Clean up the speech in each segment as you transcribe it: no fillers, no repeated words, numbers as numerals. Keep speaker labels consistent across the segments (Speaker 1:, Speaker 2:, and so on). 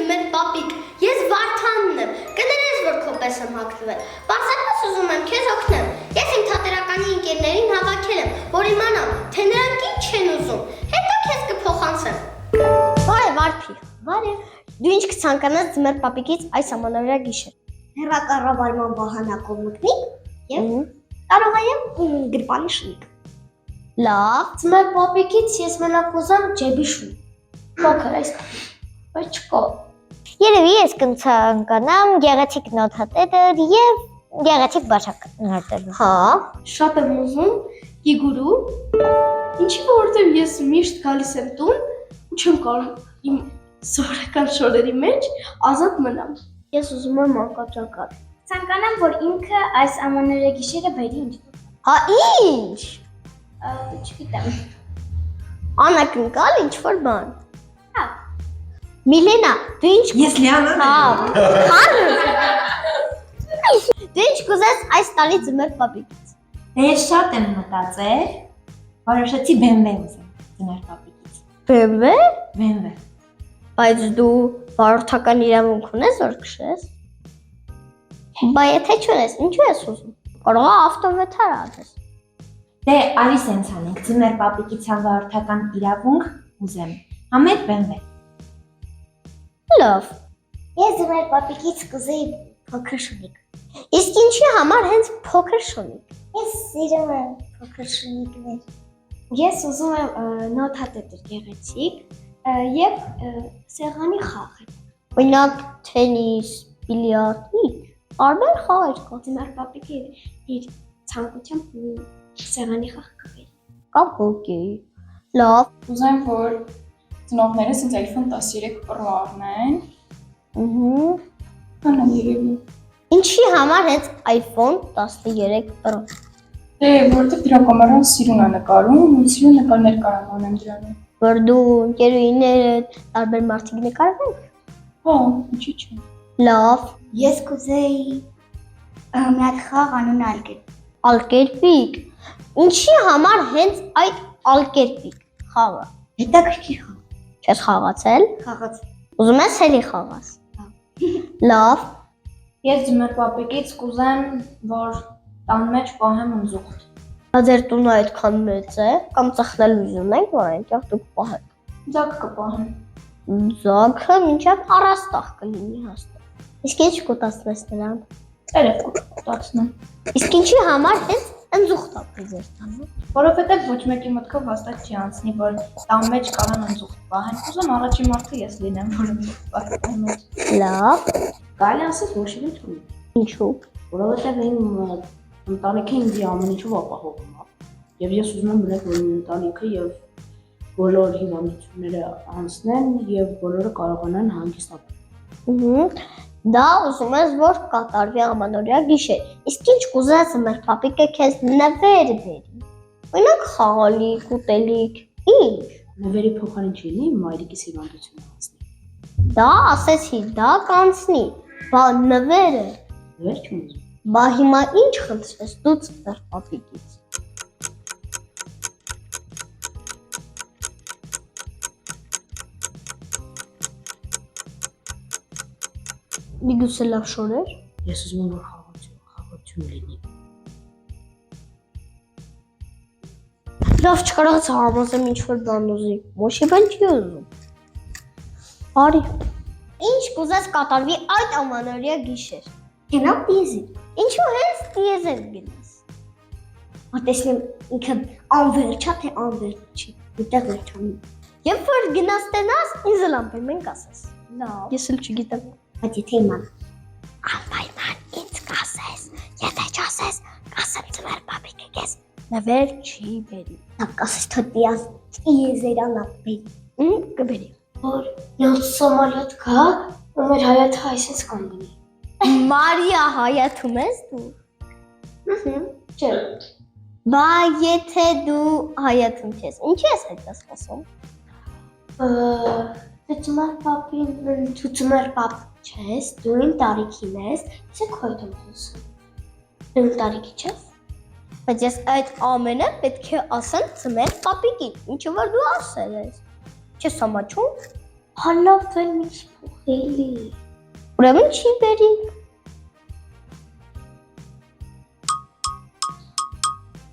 Speaker 1: ձմեր պապիկ, ես Վարդանն եմ, կներես, որ քո պես եմ հագնվել, պարզապես ուզում եմ քեզ օգնեմ, ես իմ թատերականի ընկերներին հավաքել եմ, որ իմանամ, թե նրանք ինչ են ուզում, հետո քեզ կփոխանցեմ։ Բարև Արփի։ Բարև։ Դու ինչ կցանկանաս ձմեր պապիկից այս ամանորյա գիշեր։ Հեռակառավարման վահանակով մտնի եւ կարող եմ գրպանի շնիկ։ Լավ, ձմեր պապիկից ես մենակ ուզեմ ջեբի շուն։ Փոքր այս բայց չկա։ Երևի ես կցանկանամ գեղեցիկ նոթատետեր եւ գեղեցիկ բաժակներ։ Հա, շատ եմ ուզում Իգուրու։ Ինչի որովհետեւ ես միշտ գալիս եմ տուն ու չեմ կարող իմ սովորական շորերի մեջ ազատ մնամ։ Ես ուզում եմ անկաճակալ։
Speaker 2: Ցանկանամ, որ ինքը այս ամանորյա գիշերը բերի ինչ։
Speaker 1: Հա ինչ։
Speaker 2: Չգիտեմ։
Speaker 1: Անակնկալ ինչ-որ բան։
Speaker 2: Հա։
Speaker 1: Միլենա, դու ինչ
Speaker 3: Ես Լիանան եմ։
Speaker 1: Դու ինչ կուզես այս տարի ձմեր պապիկից։
Speaker 3: Ես շատ եմ մտածել, որոշեցի BMW ուզեմ ձմեր պապիկից։
Speaker 1: BMW։
Speaker 3: BMW։
Speaker 1: Բայց դու վարորդական իրավունք ունես որ քշես։ Բա եթե չունես, ինչու ես ուզում։ Կարող է ավտովեթար աճես։
Speaker 3: Դե արի սենց անենք, ձմեր պապիկից վարորդական իրավունք ուզեմ։ Համետ BMW։
Speaker 1: Լավ։
Speaker 2: Ես ձմեր պապիկից կուզեի փոքր շունիկ։
Speaker 1: Իսկ ինչի համար հենց փոքր շունիկ։
Speaker 2: Ես սիրում եմ փոքր շունիկներ։ Ես ուզում եմ նոթատետեր գեղեցիկ եւ սեղանի խաղ։
Speaker 1: Օրինակ թենիս, բիլիարդ, տարբեր խաղեր կա։
Speaker 2: Ձմեր պապիկը իր ցանկությամբ սեղանի խաղ կբերի։
Speaker 1: Կամ հոկեյ։ Լավ։
Speaker 4: Ուզեմ, որ ծնողներս ինձ iPhone 13 Pro առնեն։ Անա երևի։
Speaker 1: Ինչի համար հենց iPhone 13 Pro։
Speaker 4: Դե, որովհետև դրա կամերան սիրուն է նկարում, ու սիրուն նկարներ կարամ անեմ դրանով։
Speaker 1: Որ դու ընկերուհիներդ տարբեր մարդիկ նկարվենք։
Speaker 4: Հա, ինչի՞ չէ։
Speaker 1: Լավ։
Speaker 2: Ես կուզեի մի հատ խաղ անուն ալկեր։
Speaker 1: Ալկերպիկ։ Ինչի համար հենց այդ ալկերպիկ խաղը։
Speaker 2: Հետաքրքիր խաղ։
Speaker 1: Չես խաղացել։
Speaker 2: Խաղաց։
Speaker 1: Ուզում ես էլի խաղաս։ Լավ։
Speaker 3: Ես ձմեր պապիկից կուզեմ, որ տան մեջ պահեմ ընձուղտ։
Speaker 1: Դա ձեր տունը այդքան մեծ է, կամ ծխնել ուզում եք, որ այնտեղ դուք պահեք։
Speaker 3: Ձակ կպահեմ։
Speaker 1: Ձագը մինչև առաստաղ կլինի հաստատ։ Իսկ ինչ կուտացնես նրան։
Speaker 3: Երեք կուտացնեմ։
Speaker 1: Իսկ ինչի համար հենց ընձուղտ ապրի ձեր տանը։
Speaker 3: Որովհետև ոչ մեկի մտքով հաստատ չի անցնի, որ տան մեջ կարան ընձուղտ պահեն։ Ուզում առաջին մարդը ես լինեմ, որ ընձուղտ պահեմ մեջ։
Speaker 1: Լավ։
Speaker 5: Կարելի ասես ոչ մի չունի,
Speaker 1: Ինչու։
Speaker 5: որովհետև իմ ընտանիքը ինձ ամեն ինչով ապահովում է։ Եվ ես ուզում եմ բնեք, որ իմ ընտանիքը եւ բոլոր հիվանդությունները անցնեն եւ բոլորը կարողանան հանգիստ ապրել։
Speaker 1: Դա ուզում ես որ կատարվի ամանորյա գիշեր։ Իսկ ինչ կուզես մեր պապիկը քեզ նվեր բերի։ Օրինակ խաղալիք, ուտելիք, ինչ։
Speaker 5: Նվերի փոխարեն չի լինի մայրիկիս հիվանդությունը անցնի։
Speaker 1: Դա ասեցի, դա կանցնի։ Բա նվերը։
Speaker 5: Նվեր չունի։
Speaker 1: Բա հիմա ինչ խնդրես դու մեր պապիկից։ Միգուցե լավ շորեր։
Speaker 5: Ես ուզում եմ որ խաղաղություն լինի։
Speaker 1: Լավ չկարողացա համոզեմ ինչ-որ բան ուզի։ Ոչ բան չի ուզում։ Արի։ Ինչ կուզես կատարվի այդ ամանորյա գիշեր։
Speaker 2: Գնամ դիեզի։
Speaker 1: Ինչու հենց դիեզեր գնաս։
Speaker 2: Տեսնեմ ինքը անվերջ է թե անվերջ չի։ Ուտեղ վերջանում։
Speaker 1: Երբ որ գնաս տենաս, ինձ էլ անպայման կասես։
Speaker 2: Լավ։
Speaker 1: Ես էլ չգիտեմ։
Speaker 2: Բայց եթե իմանա։
Speaker 1: Անպայման ինձ կասես։ Եթե չասես, կասեմ ձմեր պապիկը քեզ նվեր չի բերի։
Speaker 2: Դա կասես թե դիեզերանա բերի։
Speaker 1: Կբերի։
Speaker 2: Որ նոր Սոմալիոտ կա, ու մեր հայաթը այսպես կանգնի։
Speaker 1: Մարիա հայաթում ես դու։
Speaker 2: Չէ։
Speaker 1: Բա եթե դու հայաթում ես, ինչ ես այդպես ասում։
Speaker 2: Ձմեր պապին, ձմեր պապ չես, դու իմ տարիքին ես, ես քո հետ եմ խոսում։ Դու իմ տարիքի չես։
Speaker 1: Բայց ես այդ ամենը պետք է ասեմ ձմեր պապիկին, ինչը որ դու ասել ես։ Չես համաչում։
Speaker 2: Հալավ դու ինչ փոխ Էլի։
Speaker 1: Ուրեմն չի բերի։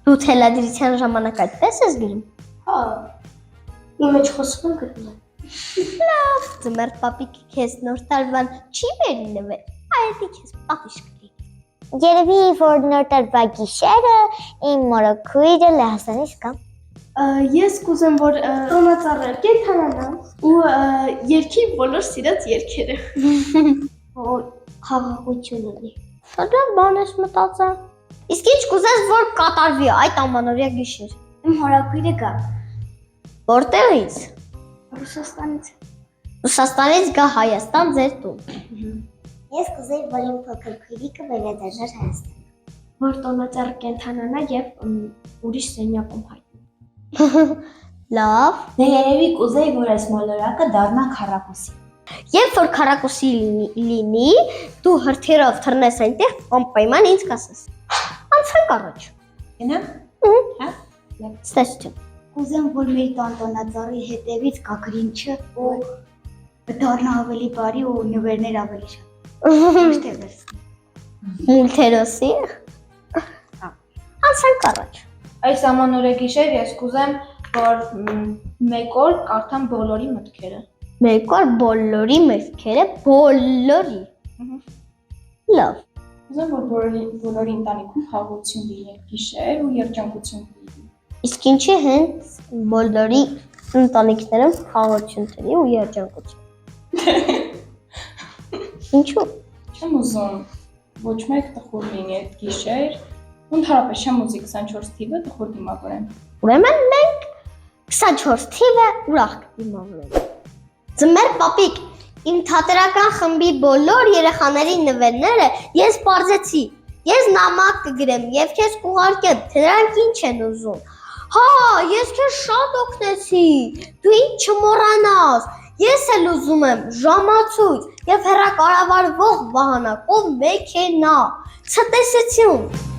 Speaker 1: Դու թելադրության ժամանակ այդպես ես գրում։
Speaker 2: Հա։ Իմ մեջ խոսում եմ գրում եմ։
Speaker 1: Ձմեռ պապիկ քեզ նոր տարվան չի բերի նվեր։ Այդի քեզ պատիժ կլի։
Speaker 6: Երևի որ նոր տարվա գիշերը իմ մորոքույրը Լեհաստանից կա։
Speaker 2: Ես կուզեմ որ տոնածառեր կենթանանամ ու երկի բոլոր սիրած երգերը։ Որ խաղաղություն ունի։
Speaker 1: Շատ լավ բան ես մտածել։ Իսկ ինչ կուզես որ կատարվի այդ ամանորյա գիշեր։
Speaker 2: Իմ հորաքույրը գա
Speaker 1: Որտեղից։
Speaker 2: Ռուսաստանից։
Speaker 1: Ռուսաստանից գա Հայաստան ձեր տուն։
Speaker 6: Ես կուզեի որ իմ փոքր քույրիկը վերադառնար Հայաստան։
Speaker 2: Որ տոնածառ կենթանանա եւ ուրիշ սենյակում հայտնի։
Speaker 1: Լավ։
Speaker 7: Դե երևի կուզեի, որ այս մոլորակը դառնա քառակուսի։
Speaker 1: Երբ որ քառակուսի լինի, դու հրթիռով թռնես այնտեղ, անպայման ինձ կասես։ Անցանք առաջ։
Speaker 7: Գնամ։
Speaker 1: Ստացություն։
Speaker 6: Կուզեմ որ մեր տանտոնածառի հետևից կա գրինչը ու դառնա ավելի բարի ու նվերներ ավելի շատ։ Ոչ թե վերցնի։
Speaker 1: Մուլտերոսի։ Անցանք առաջ։
Speaker 3: Այս ամանորյա գիշեր ես կուզեմ, որ մեկ օր կարդամ բոլորի մտքերը։
Speaker 1: Մեկ օր բոլորի մտքերը, բոլորի։ Լավ։
Speaker 4: Ուզում որ բոլորի ընտանիքում խաղաղություն լինի գիշեր ու երջանկություն լինի։
Speaker 1: Իսկ ինչի հենց բոլորի ընտանիքներում խաղաղություն տանի ու երջանկություն։ Ինչու։
Speaker 4: Չեմ ուզում ոչ մեկ տխուր լինի այդ գիշեր։ Ընդհանրապես չեմ ուզի 24 թիվը տխուր դիմավորեմ։
Speaker 1: Ուրեմն մենք 24 թիվը ուրախ կդիմավորենք։ Ձմեռ պապիկ, իմ թատերական խմբի բոլոր երեխաների նվերները ես բարձեցի։ Ես նամակ կգրեմ եւ քեզ կուղարկեմ, թե նրանք ինչ են ուզում։ Հա, ես քեզ շատ օգնեցի։ Դու ինչ չմոռանաս։ Ես էլ ուզում եմ ժամացույց եւ հեռակառավարվող վահանակով մեքենա։ Ցտեսություն։